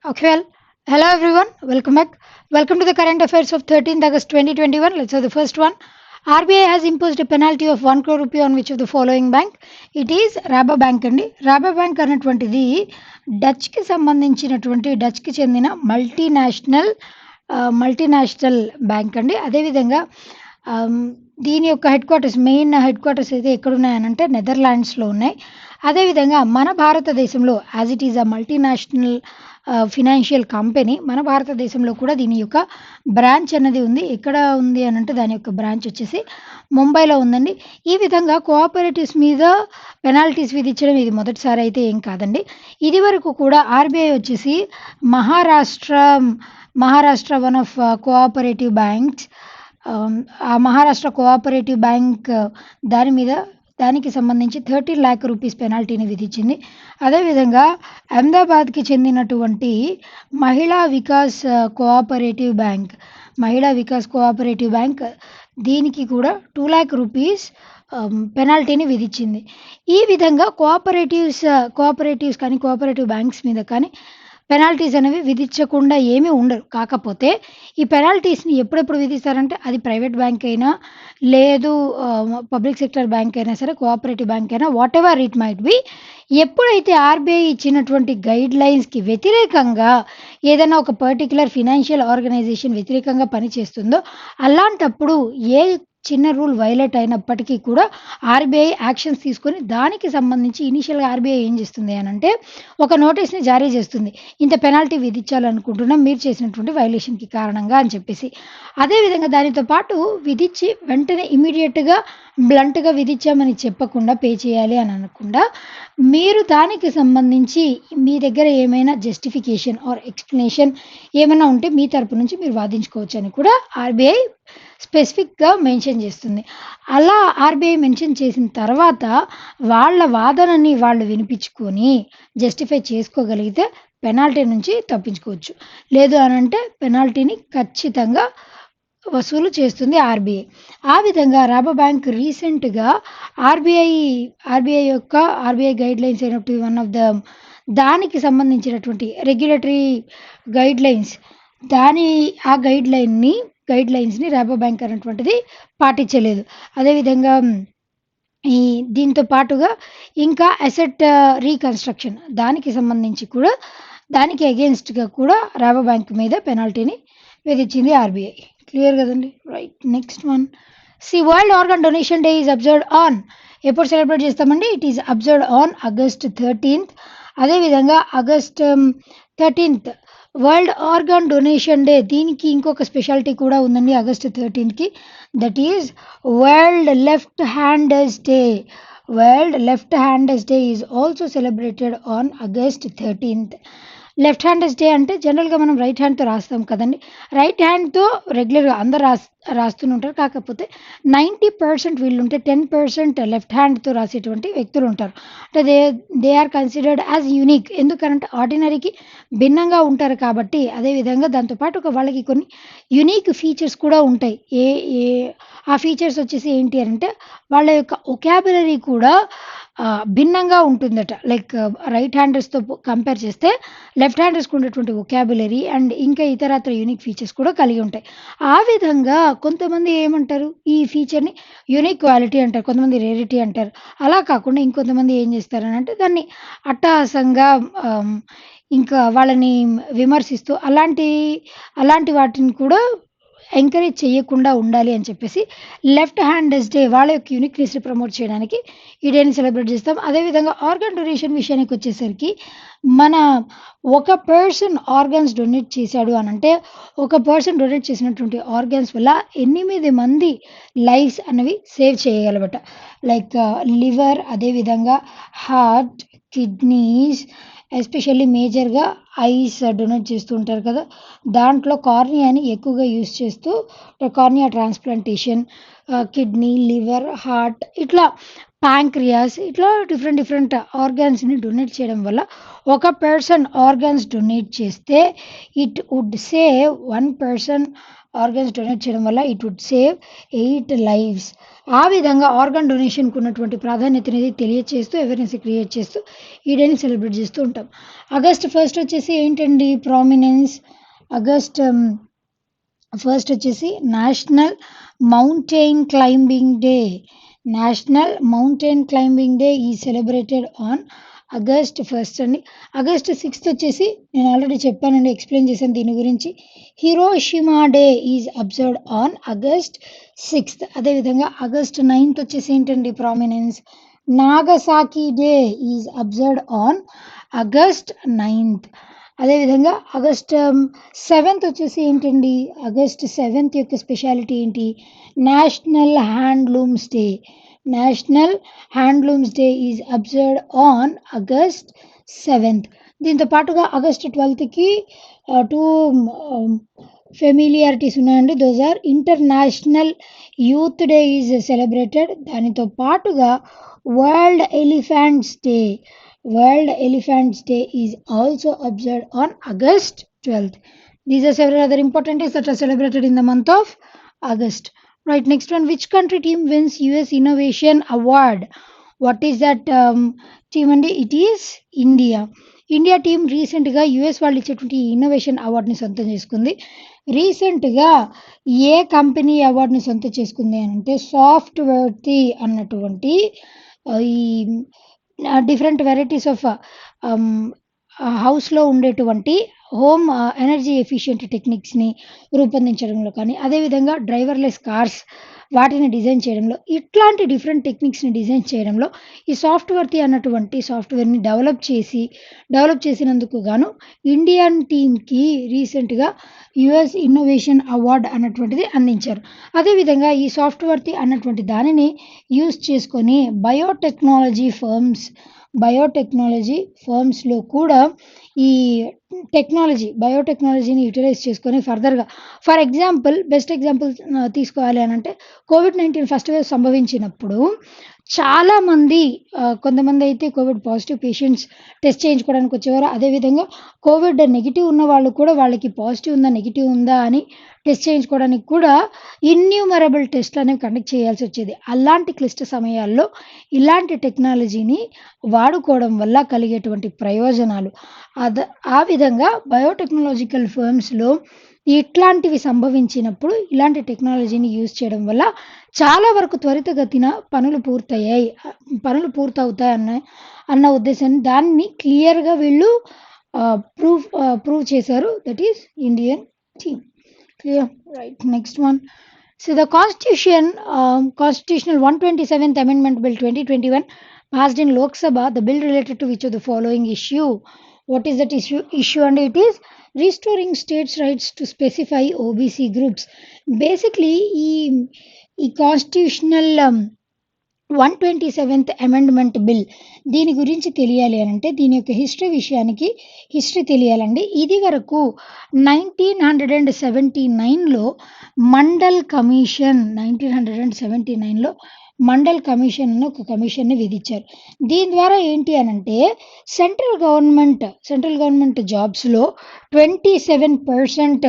Okay, well, hello everyone, welcome back. Welcome to the current affairs of 13th August 2021. Let's have the first one. RBI has imposed a penalty of 1 crore rupee on which of the following bank? It is Rabo Bank అండి. రాబో bank అన్నటువంటిది డచ్కి సంబంధించినటువంటి డచ్కి చెందిన multinational bank అండి. అదేవిధంగా ఆమ్, దీని యొక్క main head quarters అయితే ఎక్కడున్నాయనంటే నెదర్లాండ్స్లో ఉన్నాయి. అదేవిధంగా మన భారతదేశంలో as it is a multinational financial company మన భారతదేశంలో కూడా దీని యొక్క బ్రాంచ్ అన్నది ఉంది. ఎక్కడ ఉంది అని అంటే దాని యొక్క బ్రాంచ్ వచ్చేసి ముంబైలో ఉందండి. ఈ విధంగా కోఆపరేటివ్స్ మీద పెనాల్టీస్ విధించడం ఇది మొదటిసారి అయితే ఏం కాదండి. ఇది వరకు కూడా ఆర్బీఐ వచ్చేసి Maharashtra Maharashtra one of cooperative banks, ఆ మహారాష్ట్ర కోఆపరేటివ్ బ్యాంక్ దానికి సంబంధించి 13 lakh రూపీస్ పెనాల్టీని విధించింది. అదేవిధంగా అహ్మదాబాద్కి చెందినటువంటి మహిళా వికాస్ కోఆపరేటివ్ బ్యాంక్ దీనికి కూడా 2 lakh రూపీస్ పెనాల్టీని విధించింది. ఈ విధంగా కోఆపరేటివ్స్ కానీ కోఆపరేటివ్ బ్యాంక్స్ మీద కానీ పెనాల్టీస్ అనేవి విధించకుండా ఏమీ ఉండరు. కాకపోతే ఈ పెనాల్టీస్ని ఎప్పుడెప్పుడు విధిస్తారంటే అది ప్రైవేట్ బ్యాంక్ అయినా లేదు పబ్లిక్ సెక్టర్ బ్యాంక్ అయినా సరే కోఆపరేటివ్ బ్యాంక్ అయినా what ever it might be, ఎప్పుడైతే ఆర్బీఐ ఇచ్చినటువంటి గైడ్ లైన్స్కి వ్యతిరేకంగా ఏదైనా ఒక పర్టికులర్ ఫినాన్షియల్ ఆర్గనైజేషన్ వ్యతిరేకంగా పనిచేస్తుందో అలాంటప్పుడు ఏ చిన్న రూల్ వైలేట్ అయినప్పటికీ కూడా ఆర్బీఐ యాక్షన్స్ తీసుకొని దానికి సంబంధించి ఇనిషియల్గా ఆర్బీఐ ఏం చేస్తుంది అని అంటే ఒక నోటీస్ని జారీ చేస్తుంది. ఇంత పెనాల్టీ విధించాలనుకుంటున్నాం మీరు చేసినటువంటి వైలేషన్కి కారణంగా అని చెప్పేసి. అదేవిధంగా దానితో పాటు విధించి వెంటనే ఇమీడియట్గా బ్లంట్గా విధించామని చెప్పకుండా పే చేయాలి అని అనకుండా మీరు దానికి సంబంధించి మీ దగ్గర ఏమైనా జస్టిఫికేషన్ ఆర్ ఎక్స్ప్లెనేషన్ ఏమైనా ఉంటే మీ తరపు నుంచి మీరు వాదించుకోవచ్చు అని కూడా ఆర్బీఐ స్పెసిఫిక్గా మెన్షన్ చేస్తుంది. అలా ఆర్బీఐ మెన్షన్ చేసిన తర్వాత వాళ్ళ వాదనని వాళ్ళు వినిపించుకొని జస్టిఫై చేసుకోగలిగితే పెనాల్టీ నుంచి తప్పించుకోవచ్చు. లేదు అని అంటే పెనాల్టీని ఖచ్చితంగా వసూలు చేస్తుంది ఆ విధంగా రాబో బ్యాంక్ రీసెంట్గా ఆర్బీఐ గైడ్ లైన్స్ అయినట్టు వన్ ఆఫ్ దానికి సంబంధించినటువంటి రెగ్యులేటరీ గైడ్ లైన్స్ ఆ గైడ్ లైన్స్ని రాబో బ్యాంక్ అనేటువంటిది పాటించలేదు. అదేవిధంగా దీంతో పాటుగా ఇంకా అసెట్ రీకన్స్ట్రక్షన్ దానికి సంబంధించి కూడా దానికి అగేన్స్ట్గా కూడా రాబో బ్యాంక్ మీద పెనాల్టీని విధించింది ఆర్బీఐ. క్లియర్ కదండి? Right. Next one. World organ donation day is observed on, ఎప్పుడు సెలబ్రేట్ చేస్తామండి? It is observed on August 13th. అదేవిధంగా August 13th world organ donation day, దీనికి ఇంకొక స్పెషాలిటీ కూడా ఉందండి August 13th, that is world left handers day is also celebrated on August 13th. Left handers day అంటే జనరల్గా మనం right హ్యాండ్తో రాస్తాం కదండి. రైట్ హ్యాండ్తో రెగ్యులర్గా అందరు రాస్తూనే ఉంటారు. కాకపోతే 90% వీళ్ళుంటే 10% లెఫ్ట్ హ్యాండ్తో రాసేటువంటి వ్యక్తులు ఉంటారు. అంటే they are considered as unique. ఎందుకంటే ఆర్డినరీకి భిన్నంగా ఉంటారు కాబట్టి. అదేవిధంగా దాంతోపాటు వాళ్ళకి కొన్ని యునీక్ ఫీచర్స్ కూడా ఉంటాయి. ఆ ఫీచర్స్ వచ్చేసి ఏంటి అంటే వాళ్ళ యొక్క ఒకాబులరీ కూడా భిన్నంగా ఉంటుందట. లైక్ రైట్ హ్యాండర్స్తో కంపేర్ చేస్తే లెఫ్ట్ హ్యాండర్స్కి ఉండేటువంటి ఒకాబులరీ అండ్ ఇంకా ఇతరత్ర యూనిక్ ఫీచర్స్ కూడా కలిగి ఉంటాయి. ఆ విధంగా కొంతమంది ఏమంటారు, ఈ ఫీచర్ని యూనిక్ క్వాలిటీ అంటారు, కొంతమంది రేరిటీ అంటారు. అలా కాకుండా ఇంకొంతమంది ఏం చేస్తారని అంటే దాన్ని అట్టహాసంగా ఇంకా వాళ్ళని విమర్శిస్తూ అలాంటి వాటిని కూడా ఎంకరేజ్ చేయకుండా ఉండాలి అని చెప్పేసి లెఫ్ట్ హ్యాండర్స్ డే వాళ్ళ యొక్క యూనిక్నెస్ని ప్రమోట్ చేయడానికి ఈ డేని సెలబ్రేట్ చేస్తాం. అదేవిధంగా ఆర్గన్ డొనేషన్ విషయానికి వచ్చేసరికి మన ఒక పర్సన్ ఆర్గన్స్ డొనేట్ చేశాడు అని అంటే ఒక పర్సన్ డొనేట్ చేసినటువంటి ఆర్గన్స్ వల్ల 8 మంది లైఫ్స్ అనేవి సేవ్ చేయగలబట. లైక్ లివర్, అదేవిధంగా హార్ట్, కిడ్నీస్, ఎస్పెషల్లీ మేజర్గా ఐస్ డొనేట్ చేస్తూ ఉంటారు కదా, దాంట్లో కార్నియాని ఎక్కువగా యూస్ చేస్తూ cornea transplantation, kidney, liver, heart, ఇట్లా ప్యాంక్రియాస్, ఇట్లా డిఫరెంట్ ఆర్గాన్స్ని డొనేట్ చేయడం వల్ల ఒక పర్సన్ ఆర్గాన్స్ డొనేట్ చేస్తే it would save 1 person organs donate చేయడం వల్ల ఇట్ వుడ్ సేవ్ 8 లైవ్స్. ఆ విధంగా ఆర్గాన్ డొనేషన్‌కి ఉన్నటువంటి ప్రాధాన్యత అనేది తెలియచేస్తూ, అవేర్‌నెస్ క్రియేట్ చేస్తూ ఈ డేని సెలబ్రేట్ చేస్తూ ఉంటాం. ఆగస్ట్ 1 వచ్చేసి ఏంటండి ప్రామినెన్స్. ఆగస్ట్ ఫస్ట్ వచ్చేసి national mountain climbing day. National mountain climbing day is celebrated on August 1 అండి. ఆగస్ట్ 6 వచ్చేసి నేను ఆల్రెడీ చెప్పానండి, ఎక్స్ప్లెయిన్ చేశాను దీని గురించి. Hiroshima day is observed on August 6. అదేవిధంగా ఆగస్ట్ 9 వచ్చేసి ఏంటండి prominence. Nagasaki day is observed on August 9. అదేవిధంగా ఆగస్ట్ 7 వచ్చేసి ఏంటండి, ఆగస్ట్ 7 యొక్క స్పెషాలిటీ ఏంటి, national handlooms day. National handlooms day is observed on August 7. దీంతో పాటుగా ఆగస్ట్ 12కి టూ ఫెమిలియారిటీస్ ఉన్నాయండి. Those are international youth day is celebrated. దానితో పాటుగా world elephants day. World Elephants Day is also observed on August 12th. These are several other important days that are celebrated in the month of August. Right, next one. Which country team wins US Innovation Award? What is that team? And it is India. India team రీసెంట్గా US వాళ్ళు ఇచ్చేటువంటి innovation అవార్డుని సొంతం చేసుకుంది. రీసెంట్గా ఏ company అవార్డుని సొంతం చేసుకుంది అని అంటే సాఫ్ట్వేర్తి అన్నటువంటి ఈ డిఫరెంట్ వెరైటీస్ ఆఫ్ హౌస్లో ఉండేటువంటి హోమ్ ఎనర్జీ ఎఫిషియెంట్ టెక్నిక్స్ని రూపొందించడంలో కానీ, అదేవిధంగా డ్రైవర్లెస్ కార్స్ వాటిని డిజైన్ చేయడంలో, ఇట్లాంటి డిఫరెంట్ టెక్నిక్స్ని డిజైన్ చేయడంలో ఈ సాఫ్ట్వేర్తి అన్నటువంటి సాఫ్ట్వేర్ని డెవలప్ చేసినందుకు గాను ఇండియన్ టీమ్కి రీసెంట్గా యుఎస్ ఇన్నోవేషన్ అవార్డ్ అన్నటువంటిది అందించారు. అదేవిధంగా ఈ సాఫ్ట్వేర్తి అన్నటువంటి దానిని యూజ్ చేసుకొని బయోటెక్నాలజీ ఫర్మ్స్లో కూడా ఈ బయోటెక్నాలజీని యూటిలైజ్ చేసుకొని ఫర్దర్గా, ఫర్ ఎగ్జాంపుల్ బెస్ట్ ఎగ్జాంపుల్ తీసుకోవాలి అని అంటే COVID-19 ఫస్ట్ వేవ్ సంభవించినప్పుడు చాలామంది కొంతమంది అయితే కోవిడ్ పాజిటివ్ పేషెంట్స్ టెస్ట్ చేయించుకోవడానికి వచ్చేవారు. అదేవిధంగా కోవిడ్ నెగిటివ్ ఉన్న వాళ్ళు కూడా వాళ్ళకి పాజిటివ్ ఉందా నెగిటివ్ ఉందా అని టెస్ట్ చేయించుకోవడానికి కూడా ఇన్యూమరబుల్ టెస్ట్లు అనేవి కండక్ట్ చేయాల్సి వచ్చేది. అలాంటి క్లిష్ట సమయాల్లో ఇలాంటి టెక్నాలజీని వాడుకోవడం వల్ల కలిగేటువంటి ప్రయోజనాలు, ఆ విధంగా బయోటెక్నాలజికల్ ఫర్మ్స్లో ఇట్లాంటివి సంభవించినప్పుడు ఇలాంటి టెక్నాలజీని యూజ్ చేయడం వల్ల చాలా వరకు త్వరితగతిన పనులు పూర్తవుతాయి అన్న ఉద్దేశాన్ని దాన్ని క్లియర్గా వీళ్ళు ప్రూవ్ చేశారు. That is Indian team. Clear? Right. Next one. So the Constitutional 127th Amendment Bill 2021 passed in Lok Sabha. The bill related to which of the following issue? What is that issue? And it is restoring states' rights to specify OBC groups. Basically, ఈ Constitutional 127th amendment bill దీని గురించి తెలియాలి అని అంటే దీని యొక్క history తెలియాలండి. ఇది వరకు 1979లో మండల్ కమిషన్ అని ఒక కమిషన్ని విధించారు. దీని ద్వారా ఏంటి అని అంటే సెంట్రల్ గవర్నమెంట్ జాబ్స్లో 27%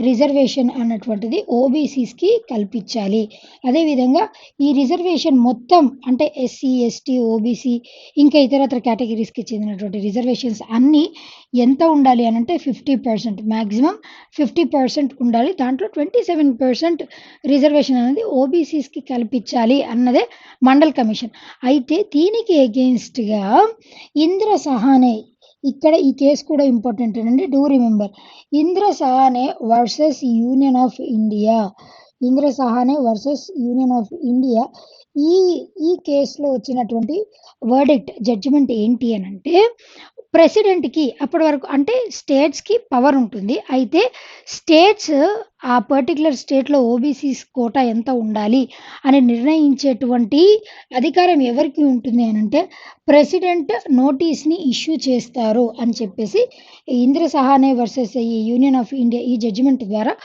రిజర్వేషన్ అన్నటువంటిది ఓబీసీస్కి కల్పించాలి. అదేవిధంగా ఈ రిజర్వేషన్ మొత్తం అంటే ఎస్సీ, ఎస్టీ, ఓబీసీ ఇంకా ఇతరత్ర కేటగిరీస్కి చెందినటువంటి రిజర్వేషన్స్ అన్నీ ఎంత ఉండాలి అని అంటే 50%, మ్యాక్సిమం 50% ఉండాలి. దాంట్లో 27% రిజర్వేషన్ అనేది ఓబీసీస్కి కల్పించాలి అన్నదే మండల్ కమిషన్. అయితే దీనికి ఎగెయిన్స్ట్గా ఇంద్ర సహానే, ఇక్కడ ఈ కేసు కూడా ఇంపార్టెంట్ అండి, do remember, Indra Sawhney versus Union of India. ఈ కేసులో వచ్చినటువంటి జడ్జిమెంట్ ఏంటి అని అంటే ప్రెసిడెంట్కి అప్పటి వరకు అంటే స్టేట్స్కి పవర్ ఉంటుంది. అయితే స్టేట్స్ ఆ పర్టికులర్ స్టేట్లో ఓబీసీస్ కోటా ఎంత ఉండాలి అని నిర్ణయించేటువంటి అధికారం ఎవరికి ఉంటుంది అని అంటే ప్రెసిడెంట్ నోటీస్ని ఇష్యూ చేస్తారు అని చెప్పేసి ఇందిరా సహానే వర్సెస్ ఈ యూనియన్ ఆఫ్ ఇండియా ఈ జడ్జిమెంట్ ద్వారా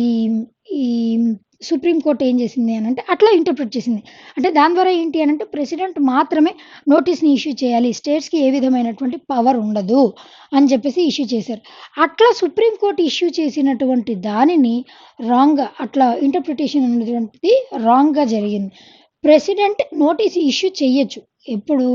ఈ సుప్రీంకోర్టు ఏం చేసింది అని అంటే అట్లా ఇంటర్ప్రిట్ చేసింది. అంటే దాని ద్వారా ఏంటి అని అంటే ప్రెసిడెంట్ మాత్రమే నోటీస్‌ని ఇష్యూ చేయాలి. స్టేట్స్‌కి ఏ విధమైనటువంటి పవర్ ఉండదు అని చెప్పేసి ఇష్యూ చేశారు. అట్లా సుప్రీంకోర్టు ఇష్యూ చేసినటువంటి దానిని రాంగ్‌గా అట్లా ఇంటర్ప్రిటేషన్ అనేటువంటిది రాంగ్‌గా జరిగింది. ప్రెసిడెంట్ నోటీస్ ఇష్యూ చెయ్యొచ్చు. ఎప్పుడు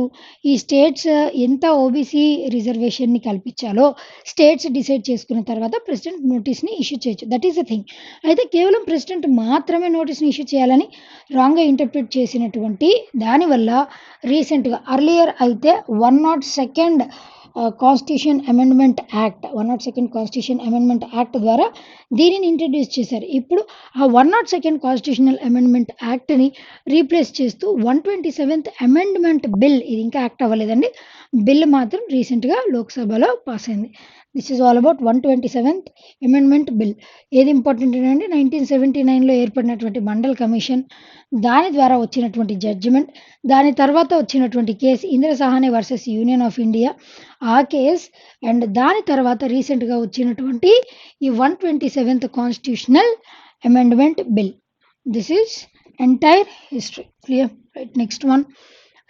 ఈ స్టేట్స్ ఎంత ఓబీసీ రిజర్వేషన్‌ని కల్పించాలో స్టేట్స్ డిసైడ్ చేసుకున్న తర్వాత ప్రెసిడెంట్ నోటీస్‌ని ఇష్యూ చేయొచ్చు. That is the thing. అయితే కేవలం ప్రెసిడెంట్ మాత్రమే నోటీస్‌ని ఇష్యూ చేయాలని రాంగ్‌గా ఇంటర్ప్రిట్ చేసినటువంటి దానివల్ల రీసెంట్‌గా అర్లియర్ అయితే 102 constitution amendment act 102 constitution amendment act ద్వారా దీనిని ఇంట్రడ్యూస్ చేశారు. ఇప్పుడు ఆ 102 కాన్స్టిట్యూషనల్ అమెండ్మెంట్ యాక్ట్‌ని రీప్లేస్ చేస్తూ 127th అమెండ్మెంట్ బిల్ ఇది ఇంకా యాక్ట్ అవ్వలేదండి. బిల్ మాత్రం రీసెంట్‌గా లోక్సభలో పాస్ అయింది. This is all about 127th amendment bill. ఏది ఇంపార్టెంట్ అంటే 1979లో ఏర్పడినటువంటి మండల్ కమిషన్ దాని ద్వారా వచ్చినటువంటి జడ్జిమెంట్, దాని తర్వాత వచ్చినటువంటి case Indira Sawhney versus Union of India ఆ కేస్ అండ్ దాని తర్వాత రీసెంట్‌గా వచ్చినటువంటి ఈ 127th constitutional amendment bill. This is entire history. Clear? Right. Next one.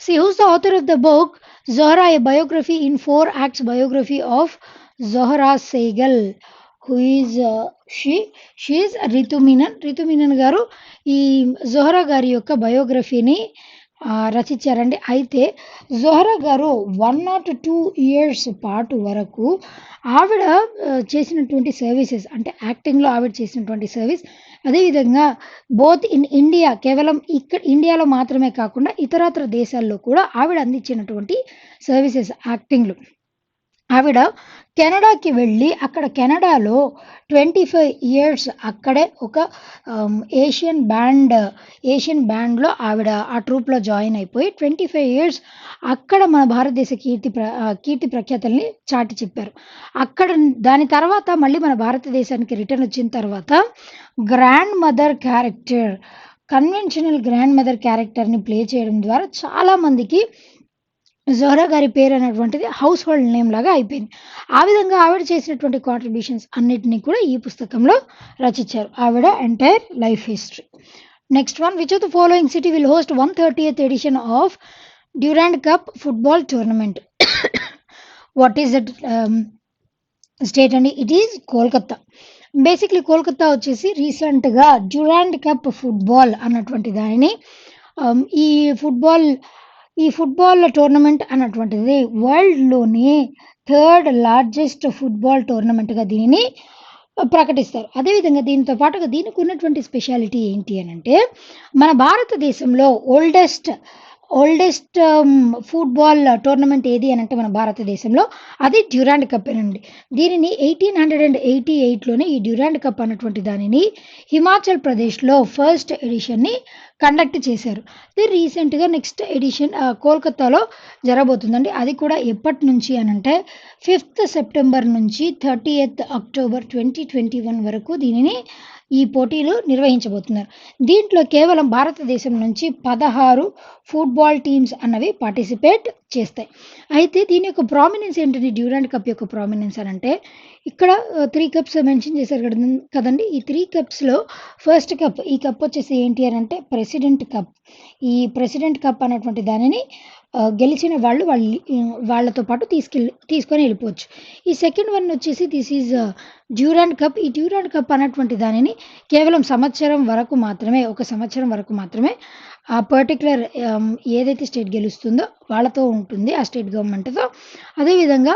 See who's the author of the book Zohra, a biography in 4 acts biography of Zohra Sehgal. Who is she? She is Ritu Menon. Ritu Menon గారు ఈ జోహరా గారి యొక్క బయోగ్రఫీని రచించారండి. అయితే జోహరా గారు 102 years పాటు వరకు ఆవిడ చేసినటువంటి సర్వీసెస్ అంటే యాక్టింగ్‌లో ఆవిడ చేసినటువంటి సర్వీస్ అదేవిధంగా బోత్ ఇన్ ఇండియా కేవలం ఇక్కడ ఇండియాలో మాత్రమే కాకుండా ఇతరత్ర దేశాల్లో కూడా ఆవిడ అందించినటువంటి సర్వీసెస్ యాక్టింగ్‌లో. ఆవిడ కెనడాకి వెళ్ళి అక్కడ కెనడాలో 25 ఇయర్స్ అక్కడే ఒక ఏషియన్ బ్యాండ్‌లో ఆవిడ ఆ ట్రూప్‌లో జాయిన్ అయిపోయి 25 ఇయర్స్ అక్కడ మన భారతదేశ కీర్తి ప్రఖ్యాతుల్ని చాటి చెప్పారు. అక్కడ దాని తర్వాత మళ్ళీ మన భారతదేశానికి రిటర్న్ వచ్చిన తర్వాత grand mother character conventional grand mother క్యారెక్టర్‌ని ప్లే చేయడం ద్వారా చాలా మందికి జోహరా గారి పేరు అనేటువంటిది హౌస్ హోల్డ్ నేమ్ లాగా అయిపోయింది. ఆ విధంగా ఆవిడ చేసినటువంటి కాంట్రిబ్యూషన్స్ అన్నిటిని కూడా ఈ పుస్తకంలో రచించారు. ఆవిడ entire life history. Next one, which of the following city will host 130th edition of Durand Cup football tournament? What is that state అండి? It is Kolkata. Basically Kolkata వచ్చేసి రీసెంట్గా డ్యూరాండ్ కప్ ఫుట్బాల్ అన్నటువంటి దానిని ఈ ఫుట్బాల్ టోర్నమెంట్ అన్నటువంటిది వరల్డ్‌లోని 3rd largest football టోర్నమెంట్‌గా దీనిని ప్రకటిస్తారు. అదేవిధంగా దీనితో పాటుగా దీనికి ఉన్నటువంటి స్పెషాలిటీ ఏంటి అనంటే మన భారతదేశంలో ఓల్డెస్ట్ ఫుట్బాల్ టోర్నమెంట్ ఏది అనంటే మన భారతదేశంలో అది డ్యూరాండ్ కప్పేనండి. దీనిని 1888లోనే ఈ డ్యూరాండ్ కప్ అన్నటువంటి దానిని హిమాచల్ ప్రదేశ్‌లో ఫస్ట్ ఎడిషన్‌ని కండక్ట్ చేశారు. ఇది రీసెంట్‌గా నెక్స్ట్ ఎడిషన్ కోల్కతాలో జరగబోతుందండి. అది కూడా ఎప్పటి నుంచి అనంటే 5th సెప్టెంబర్ నుంచి 30th అక్టోబర్ 2021 వరకు దీనిని ఈ పోటీలు నిర్వహించబోతున్నారు. దీంట్లో కేవలం భారతదేశం నుంచి 16 ఫుట్బాల్ టీమ్స్ అన్నవి పార్టిసిపేట్ చేస్తాయి. అయితే దీని యొక్క ప్రామినెన్స్ ఏంటంటే డ్యూరాండ్ కప్ యొక్క ప్రామినెన్స్ అనంటే ఇక్కడ 3 కప్స్ మెన్షన్ చేశారు కదండి. ఈ 3 కప్స్‌లో ఫస్ట్ కప్ ఈ కప్ వచ్చేసి ఏంటి అనంటే ప్రెసిడెంట్ కప్. ఈ ప్రెసిడెంట్ కప్ అనేటువంటి దానిని గెలిచిన వాళ్ళతో పాటు తీసుకొని వెళ్ళిపోవచ్చు. ఈ సెకండ్ వన్ వచ్చేసి దిస్ ఈజ్ డ్యూరాండ్ కప్. ఈ డ్యూరాండ్ కప్ అన్నటువంటి దానిని కేవలం ఒక సంవత్సరం వరకు మాత్రమే ఆ పర్టిక్యులర్ ఏదైతే స్టేట్ గెలుస్తుందో వాళ్ళతో ఉంటుంది ఆ స్టేట్ గవర్నమెంట్‌తో. అదేవిధంగా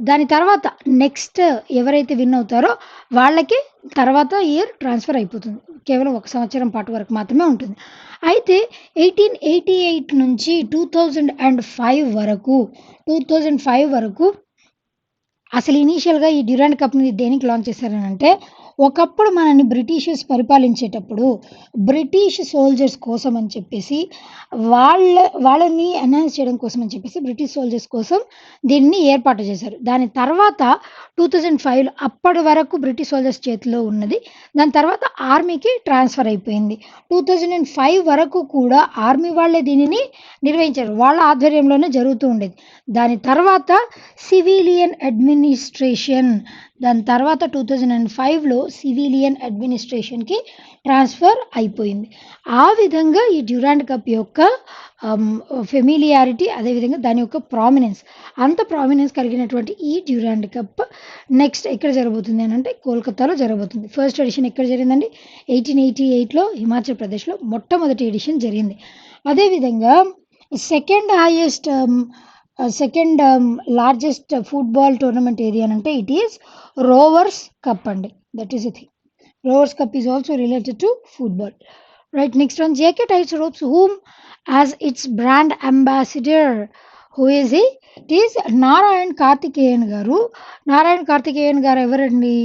దాని తర్వాత నెక్స్ట్ ఎవరైతే విన్ అవుతారో వాళ్ళకి తర్వాత ఇయర్ ట్రాన్స్ఫర్ అయిపోతుంది. కేవలం 1 సంవత్సరం పాటు వరకు మాత్రమే ఉంటుంది. అయితే 1888 నుంచి 2005 వరకు అసలు ఇనీషియల్‌గా ఈ డ్యూరాండ్ కప్‌ని దేనికి లాంచ్ చేశారనంటే ఒకప్పుడు మనల్ని బ్రిటిషర్స్ పరిపాలించేటప్పుడు బ్రిటిష్ సోల్జర్స్ కోసం అని చెప్పేసి వాళ్ళని ఎన్హాన్స్ చేయడం కోసం అని చెప్పేసి బ్రిటిష్ సోల్జర్స్ కోసం దీన్ని ఏర్పాటు చేశారు. దాని తర్వాత 2005లో అప్పటి వరకు బ్రిటిష్ సోల్జర్స్ చేతిలో ఉన్నది. దాని తర్వాత ఆర్మీకి ట్రాన్స్ఫర్ అయిపోయింది. 2005 వరకు కూడా ఆర్మీ వాళ్ళే దీనిని నిర్వహించారు. వాళ్ళ ఆధ్వర్యంలోనే జరుగుతూ ఉండేది. దాని తర్వాత సివిలియన్ అడ్మినిస్ట్రేషన్, దాని తర్వాత 2005లో సివిలియన్ అడ్మినిస్ట్రేషన్కి ట్రాన్స్ఫర్ అయిపోయింది. ఆ విధంగా ఈ డ్యూరాండ్ కప్ యొక్క ఫెమిలియారిటీ, అదేవిధంగా దాని యొక్క ప్రామినెన్స్, అంత ప్రామినెన్స్ కలిగినటువంటి ఈ డ్యూరాండ్ కప్ నెక్స్ట్ ఎక్కడ జరగబోతుంది అని అంటే కోల్కతాలో జరగబోతుంది. ఫస్ట్ ఎడిషన్ ఎక్కడ జరిగిందండి? 1888లో హిమాచల్ ప్రదేశ్లో మొట్టమొదటి ఎడిషన్ జరిగింది. అదేవిధంగా సెకండ్ లార్జెస్ట్ ఫుట్బాల్ టోర్నమెంట్ ఏది అని అంటే ఇట్ ఈస్ రోవర్స్ కప్ అండి. That is a thing. Rovers cup is also related to football. Right, next one, JK tyres ropes whom as its brand ambassador. Who is he? It is Narayan Karthikeyan గారు. నారాయణ్ కార్తికేయన్ గారు ఎవరండి?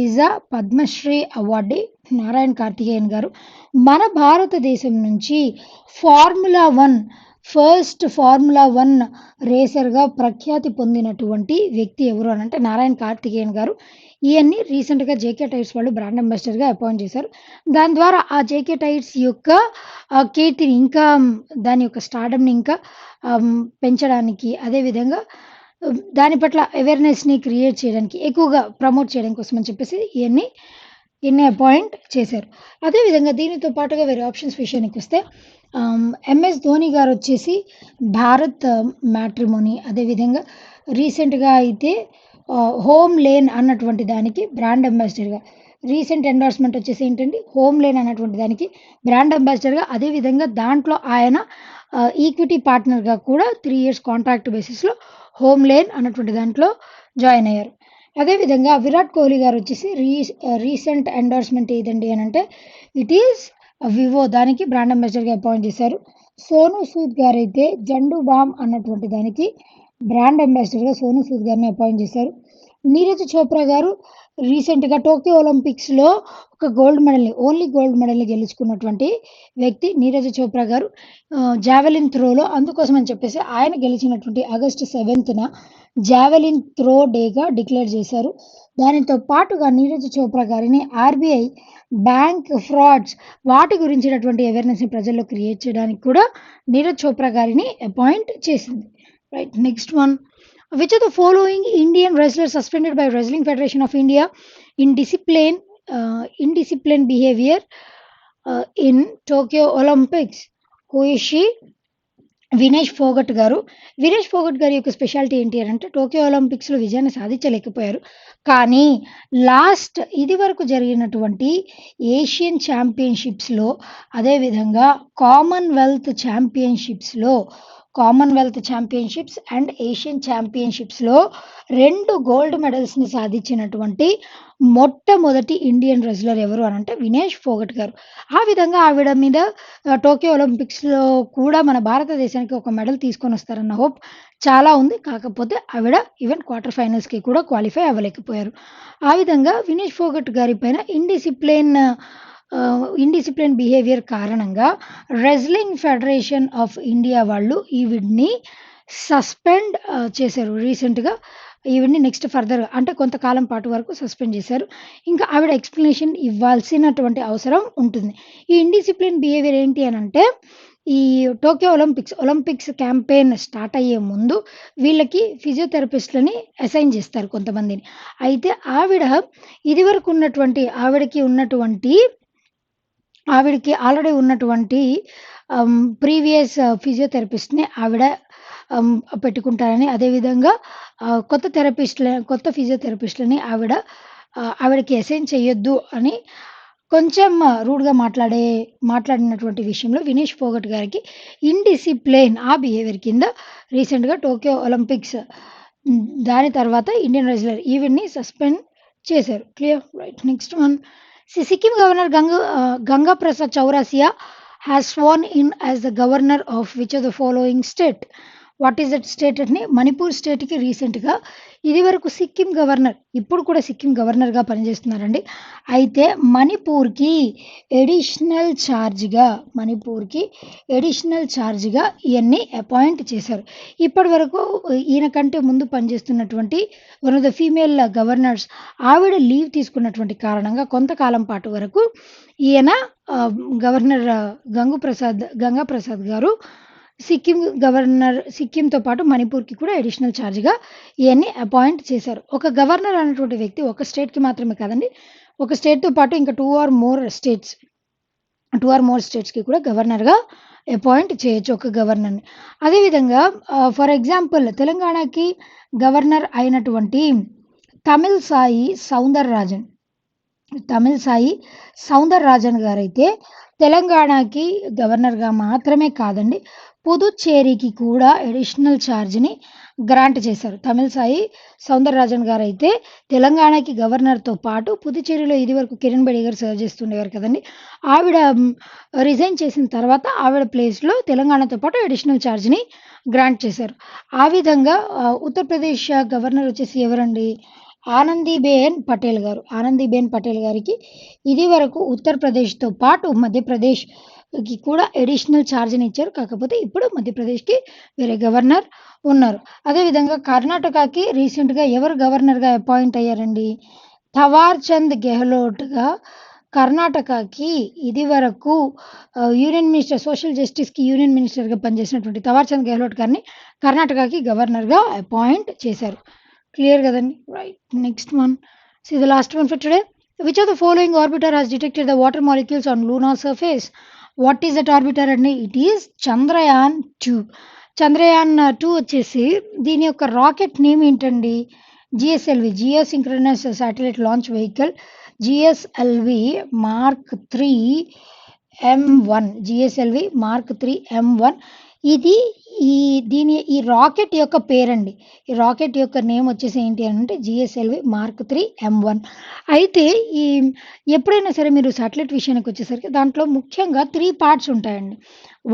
Is a Padmashri awardee. Narayan Karthikeyan గారు మన భారతదేశం నుంచి first formula 1 రేసర్గా ప్రఖ్యాతి పొందినటువంటి వ్యక్తి ఎవరు అని అంటే నారాయణ్ కార్తికేయన్ గారు. ఈయన్ని రీసెంట్గా జేకే టైర్స్ వాళ్ళు బ్రాండ్ అంబాసిడర్గా అపాయింట్ చేశారు. దాని ద్వారా ఆ జేకే టైర్స్ యొక్క కీర్తిని ఇంకా, దాని యొక్క స్టార్డమ్ని ఇంకా పెంచడానికి, అదేవిధంగా దాని పట్ల అవేర్నెస్ని క్రియేట్ చేయడానికి, ఎక్కువగా ప్రమోట్ చేయడం కోసం అని చెప్పేసి ఈయన్ని అపాయింట్ చేశారు. అదేవిధంగా దీనితో పాటుగా వేరే ఆప్షన్స్ విషయానికి వస్తే ఎంఎస్ ధోని గారు వచ్చేసి భారత్ మ్యాట్రిమోనీ, అదేవిధంగా రీసెంట్గా అయితే హోమ్ లేన్ అన్నటువంటి దానికి బ్రాండ్ అంబాసిడర్గా, రీసెంట్ ఎండార్స్మెంట్ వచ్చేసి ఏంటండి, హోమ్ లేన్ అన్నటువంటి దానికి బ్రాండ్ అంబాసిడర్గా, అదేవిధంగా దాంట్లో ఆయన ఈక్విటీ పార్ట్నర్గా కూడా 3 years కాంట్రాక్ట్ బేసిస్లో హోమ్ లేన్ అన్నటువంటి దాంట్లో జాయిన్ అయ్యారు. అదేవిధంగా విరాట్ కోహ్లీ గారు వచ్చేసి రీసెంట్ ఎండార్స్మెంట్ ఏదండి అని అంటే ఇట్ ఈస్ వివో, దానికి బ్రాండ్ అంబాసిడర్గా అపాయింట్ చేశారు. సోను సూద్ గారు అయితే జండు బామ్ అన్నటువంటి దానికి బ్రాండ్ అంబాసిడర్గా సోను సూద్ గారిని అపాయింట్ చేశారు. నీరజ్ చోప్రా గారు రీసెంట్గా టోక్యో ఒలింపిక్స్లో ఓన్లీ గోల్డ్ మెడల్ని గెలుచుకున్నటువంటి వ్యక్తి నీరజ్ చోప్రా గారు. జావెలిన్ త్రోలో, అందుకోసం అని చెప్పేసి ఆయన గెలిచినటువంటి ఆగస్టు 7న జావెలిన్ త్రో డేగా డిక్లేర్ చేశారు. దానితో పాటుగా నీరజ్ చోప్రా గారిని ఆర్బీఐ బ్యాంక్ ఫ్రాడ్స్ వాటి గురించినటువంటి అవేర్నెస్ని ప్రజల్లో క్రియేట్ చేయడానికి కూడా నీరజ్ చోప్రా గారిని అపాయింట్ చేసింది. Right, next one, which of the following Indian wrestlers suspended by Wrestling Federation of India in indisciplined behavior in Tokyo Olympics? Who is she? Vinesh Phogat గారు. వినేష్ ఫోగట్ గారి యొక్క స్పెషాలిటీ ఏంటి అని అంటే టోక్యో ఒలింపిక్స్లో విజయాన్ని సాధించలేకపోయారు. కానీ ఇది వరకు జరిగినటువంటి ఏషియన్ ఛాంపియన్షిప్స్లో, అదేవిధంగా కామన్వెల్త్ ఛాంపియన్షిప్స్ అండ్ ఏషియన్ ఛాంపియన్షిప్స్లో 2 గోల్డ్ మెడల్స్ని సాధించినటువంటి మొట్టమొదటి ఇండియన్ రెజ్లర్ ఎవరు అని అంటే వినేష్ ఫోగట్ గారు. ఆ విధంగా ఆవిడ మీద టోక్యో ఒలింపిక్స్లో కూడా మన భారతదేశానికి ఒక మెడల్ తీసుకొని వస్తారన్న హోప్ చాలా ఉంది. కాకపోతే ఆవిడ ఈవెన్ క్వార్టర్ ఫైనల్స్కి కూడా క్వాలిఫై అవ్వలేకపోయారు. ఆ విధంగా వినేష్ ఫోగట్ గారి పైన ఇండిసిప్లిన్ బిహేవియర్ కారణంగా రెజ్లింగ్ ఫెడరేషన్ ఆఫ్ ఇండియా వాళ్ళు ఈవిడ్ని సస్పెండ్ చేశారు. రీసెంట్గా ఈవిడ్ని నెక్స్ట్ ఫర్దర్గా అంటే కొంతకాలం పాటు వరకు సస్పెండ్ చేశారు. ఇంకా ఆవిడ ఎక్స్ప్లెనేషన్ ఇవ్వాల్సినటువంటి అవసరం ఉంటుంది. ఈ ఇండిసిప్లిన్ బిహేవియర్ ఏంటి అని అంటే ఈ టోక్యో ఒలింపిక్స్ క్యాంపెయిన్ స్టార్ట్ అయ్యే ముందు వీళ్ళకి ఫిజియోథెరపిస్ట్లని అసైన్ చేస్తారు కొంతమందిని. అయితే ఆవిడకి ఆల్రెడీ ఉన్నటువంటి ప్రీవియస్ ఫిజియోథెరపిస్ట్ని ఆవిడ పెట్టుకుంటారని, అదేవిధంగా కొత్త ఫిజియోథెరపిస్ట్లని ఆవిడకి అసైన్ చేయొద్దు అని కొంచెం రూడ్గా మాట్లాడినటువంటి విషయంలో వినేష్ ఫోగట్ గారికి ఇండిసిప్లైన్ ఆ బిహేవియర్ కింద రీసెంట్గా టోక్యో ఒలింపిక్స్ దాని తర్వాత ఇండియన్ రెజ్లర్ ఈవెంట్ని సస్పెండ్ చేశారు. Clear, right, next one, Sikkim governor Ganga Prasad Chaurasia has sworn in as the governor of which of the following state? What is that state అంటే మణిపూర్ స్టేట్కి రీసెంట్గా ఇదివరకు సిక్కిం గవర్నర్, ఇప్పుడు కూడా సిక్కిం గవర్నర్గా పనిచేస్తున్నారండి. అయితే మణిపూర్కి ఎడిషనల్ ఛార్జ్గా ఇవన్నీ అపాయింట్ చేశారు. ఇప్పటి వరకు ఈయన కంటే ముందు పనిచేస్తున్నటువంటి one of the female governors ఆవిడ లీవ్ తీసుకున్నటువంటి కారణంగా కొంతకాలం పాటు వరకు ఈయన గవర్నర్ గంగా ప్రసాద్ గారు సిక్కింతో పాటు మణిపూర్‌కి కూడా అడిషనల్ చార్జ్‌గా ఇయన్నీ అపాయింట్ చేశారు. ఒక గవర్నర్ అనేటువంటి వ్యక్తి ఒక స్టేట్‌కి మాత్రమే కాదండి. ఒక స్టేట్‌తో పాటు ఇంకా 2 ఆర్ మోర్ స్టేట్స్‌కి కూడా గవర్నర్‌గా అపాయింట్ చేయొచ్చు ఒక గవర్నర్‌ని. అదేవిధంగా ఫర్ ఎగ్జాంపుల్ తెలంగాణకి గవర్నర్ అయినటువంటి తమిళసాయి సౌందరరాజన్. తమిళసాయి సౌందరరాజన్ గారైతే తెలంగాణకి గవర్నర్‌గా మాత్రమే కాదండి, పుదుచ్చేరికి కూడా అడిషనల్ చార్జ్‌ని గ్రాంట్ చేశారు. తమిళసాయి సౌందరరాజన్ గారైతే తెలంగాణకి గవర్నర్‌తో పాటు పుదుచ్చేరిలో ఇదివరకు కిరణ్ బేడి గారు సర్వ్ చేస్తుండేవారు కదండీ! ఆవిడ రిజైన్ చేసిన తర్వాత ఆవిడ ప్లేస్‌లో తెలంగాణతో పాటు అడిషనల్ చార్జ్‌ని గ్రాంట్ చేశారు. ఆ విధంగా ఉత్తరప్రదేశ్ గవర్నర్ వచ్చేసి ఎవరండి? ఆనందీబేన్ పటేల్ గారు. ఆనందీబేన్ పటేల్ గారికి ఇదివరకు ఉత్తరప్రదేశ్‌తో పాటు మధ్యప్రదేశ్‌కి కూడా అడిషనల్ చార్జ్‌ని ఇచ్చారు. కాకపోతే ఇప్పుడు మధ్యప్రదేశ్‌కి వేరే గవర్నర్ ఉన్నారు. అదేవిధంగా కర్ణాటకకి రీసెంట్‌గా ఎవరు గవర్నర్‌గా అపాయింట్ అయ్యారండి? థవార్ చంద్ గెహ్లోట్‌గా కర్ణాటకకి ఇదివరకు యూనియన్ మినిస్టర్ సోషల్ జస్టిస్‌కి యూనియన్ మినిస్టర్‌గా పనిచేసినటువంటి థవార్ చంద్ గెహ్లోట్ గారిని కర్ణాటకకి గవర్నర్‌గా అపాయింట్ చేశారు. క్లియర్ కదండి. Right. Next one. See the last one for today. Which of the following orbiter has detected the water molecules on lunar surface? What is that orbiter అండి? It is Chandrayaan 2. Chandrayaan 2 వచ్చేసి దీని యొక్క రాకెట్ నేమ్ ఏంటండి? GSLV geosynchronous satellite launch vehicle GSLV mark 3 M1 GSLV mark 3 M1 ఇది ఈ rocket యొక్క పేరండి. ఈ రాకెట్ యొక్క నేమ్ వచ్చేసి ఏంటి అంటే జిఎస్ఎల్వి మార్క్ 3 M1. అయితే ఎప్పుడైనా సరే మీరు శాటిలైట్ విషయానికి వచ్చేసరికి దాంట్లో ముఖ్యంగా 3 పార్ట్స్ ఉంటాయండి.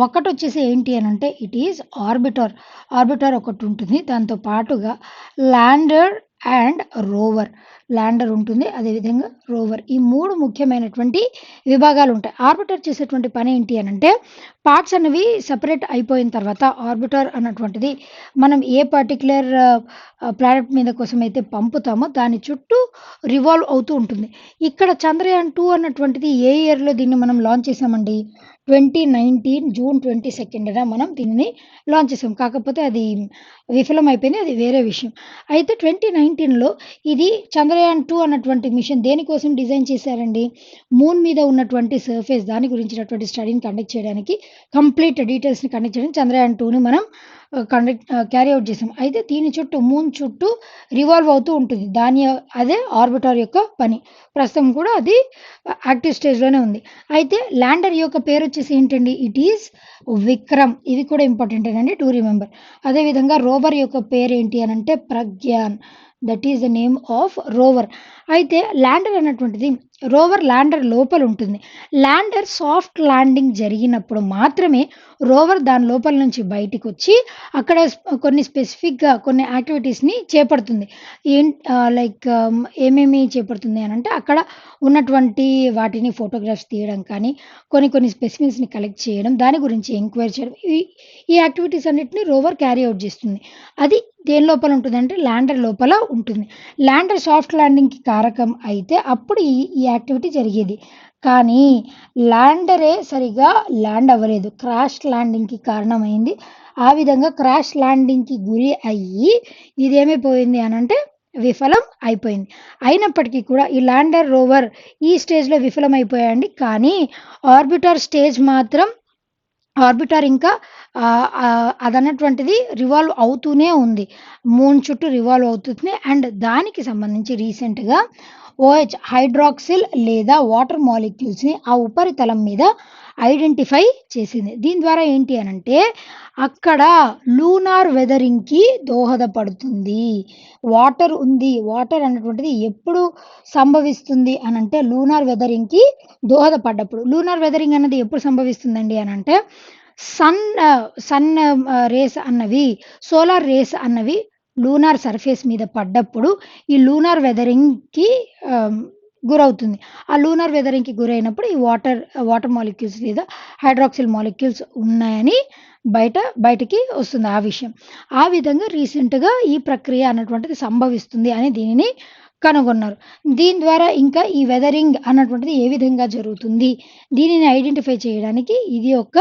ఒకటొచ్చేసి ఏంటి అనంటే ఇట్ ఈజ్ ఆర్బిటర్. ఆర్బిటర్ ఒకటి ఉంటుంది. దాంతో పాటుగా ల్యాండర్ అండ్ రోవర్. ల్యాండర్ ఉంటుంది. అదేవిధంగా రోవర్. ఈ 3 ముఖ్యమైనటువంటి విభాగాలు ఉంటాయి. ఆర్బిటర్ చేసేటువంటి పని ఏంటి అనంటే పార్ట్స్ అనేవి సెపరేట్ అయిపోయిన తర్వాత ఆర్బిటర్ అన్నటువంటిది మనం ఏ పర్టిక్యులర్ ప్లానెట్ మీద కోసం అయితే పంపుతామో దాని చుట్టూ రివాల్వ్ అవుతూ ఉంటుంది. ఇక్కడ చంద్రయాన్ 2 అన్నటువంటిది ఏ ఇయర్‌లో దీన్ని మనం లాంచ్ చేసామండి? 2019 జూన్ 22న మనం దీన్ని లాంచ్ చేసాం. కాకపోతే అది విఫలమైపోయింది. అది వేరే విషయం. అయితే 2019లో ఇది చంద్రయాన్ 2 అన్నటువంటి మిషన్ దేనికోసం డిజైన్ చేశారండి? మూన్ మీద ఉన్నటువంటి సర్ఫేస్ దాని గురించినటువంటి స్టడీని కండక్ట్ చేయడానికి కంప్లీట్ డీటెయిల్స్‌ని కండక్ట్ చేయడానికి చంద్రయాన్ 2ని మనం క్యారీ ఔట్ చేసాం. అయితే దీని చుట్టూ మూన్ చుట్టూ రివాల్వ్ అవుతూ ఉంటుంది. అదే ఆర్బిటర్ యొక్క పని. ప్రస్తుతం కూడా అది యాక్టివ్ స్టేజ్‌లోనే ఉంది. అయితే ల్యాండర్ యొక్క పేరు వచ్చేసి ఏంటండి? It is Vikram. ఇది కూడా ఇంపార్టెంటేనండి టు రిమెంబర్. అదేవిధంగా రోవర్ యొక్క పేరేంటి అనంటే Pragyan. That is the name of rover. అయితే ల్యాండర్ అన్నటువంటిది రోవర్ ల్యాండర్ లోపల ఉంటుంది. ల్యాండర్ సాఫ్ట్ ల్యాండింగ్ జరిగినప్పుడు మాత్రమే రోవర్ దాని లోపల నుంచి బయటికొచ్చి అక్కడ కొన్ని స్పెసిఫిక్‌గా కొన్ని యాక్టివిటీస్‌ని చేపడుతుంది. లైక్ ఏమేమి చేపడుతుంది అనంటే అక్కడ ఉన్నటువంటి వాటిని ఫోటోగ్రాఫ్స్ తీయడం కానీ, కొన్ని స్పెసిమెన్స్‌ని కలెక్ట్ చేయడం, దాని గురించి ఎంక్వైరీ చేయడం. ఈ యాక్టివిటీస్ అన్నిటిని రోవర్ క్యారీ ఔట్ చేస్తుంది. అది దేని లోపల ఉంటుందంటే ల్యాండర్ లోపల ఉంటుంది. ల్యాండర్ సాఫ్ట్ ల్యాండింగ్‌కి కారకం అయితే అప్పుడు ఈ యాక్టివిటీ జరిగేది. కానీ ల్యాండరే సరిగ్గా ల్యాండ్ అవ్వలేదు. క్రాష్ ల్యాండింగ్‌కి కారణమైంది. ఆ విధంగా క్రాష్ ల్యాండింగ్‌కి గురి అయ్యి ఇదేమైపోయింది అనంటే విఫలం అయిపోయింది. అయినప్పటికీ కూడా ఈ ల్యాండర్, రోవర్ ఈ స్టేజ్‌లో విఫలమైపోయాయండి. కానీ ఆర్బిటర్ ఇంకా అదన్నటువంటిది రివాల్వ్ అవుతూనే ఉంది. మూన్ చుట్టూ రివాల్వ్ అవుతుంది. అండ్ దానికి సంబంధించి రీసెంట్‌గా OH హైడ్రాక్సిల్ లేదా వాటర్ మాలిక్యూల్స్‌ని ఆ ఉపరితలం మీద ఐడెంటిఫై చేసింది. దీని ద్వారా ఏంటి అనంటే అక్కడ లూనార్ వెదరింగ్‌కి దోహదపడుతుంది. వాటర్ ఉంది. వాటర్ అన్నటువంటిది ఎప్పుడు సంభవిస్తుంది అనంటే లూనార్ వెదరింగ్‌కి దోహదపడ్డప్పుడు. లూనార్ వెదరింగ్ అన్నది ఎప్పుడు సంభవిస్తుందండి అనంటే సన్ రేస్ అన్నవి సోలార్ రేస్ అన్నవి లూనార్ సర్ఫేస్ మీద పడ్డప్పుడు ఈ లూనార్ వెదరింగ్‌కి గురవుతుంది. ఆ లూనార్ వెదరింగ్‌కి గురైనప్పుడు ఈ వాటర్ మాలిక్యూల్స్ లేదా హైడ్రాక్సిల్ మాలిక్యూల్స్ ఉన్నాయని బయటికి వస్తుంది ఆ విషయం. ఆ విధంగా రీసెంట్‌గా ఈ ప్రక్రియ అన్నటువంటిది సంభవిస్తుంది అని దీనిని కనుగొన్నారు. దీని ద్వారా ఇంకా ఈ వెదరింగ్ అన్నటువంటిది ఏ విధంగా జరుగుతుంది? దీనిని ఐడెంటిఫై చేయడానికి ఇది ఒక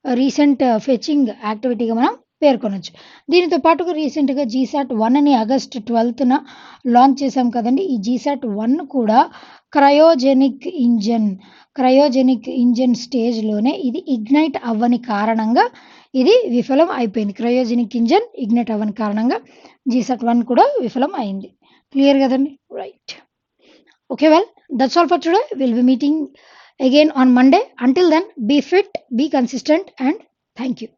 రీసెంట్ ఫెచింగ్ యాక్టివిటీగా మనం పేర్కొనొచ్చు. దీనితో పాటుగా రీసెంట్‌గా జీసాట్ 1ని ఆగస్ట్ 12న లాంచ్ చేశాం కదండీ! ఈ జీసాట్ 1 కూడా క్రయోజెనిక్ ఇంజిన్ స్టేజ్‌లోనే ఇది ఇగ్నైట్ అవ్వని కారణంగా ఇది విఫలం అయిపోయింది. క్రయోజెనిక్ ఇంజిన్ ఇగ్నైట్ అవ్వని కారణంగా జీసాట్ 1 కూడా విఫలం అయింది. క్లియర్ గదండీ! Right. Okay, well, that's all for today. We'll be meeting again on Monday. Until then, be fit, be consistent, and thank you.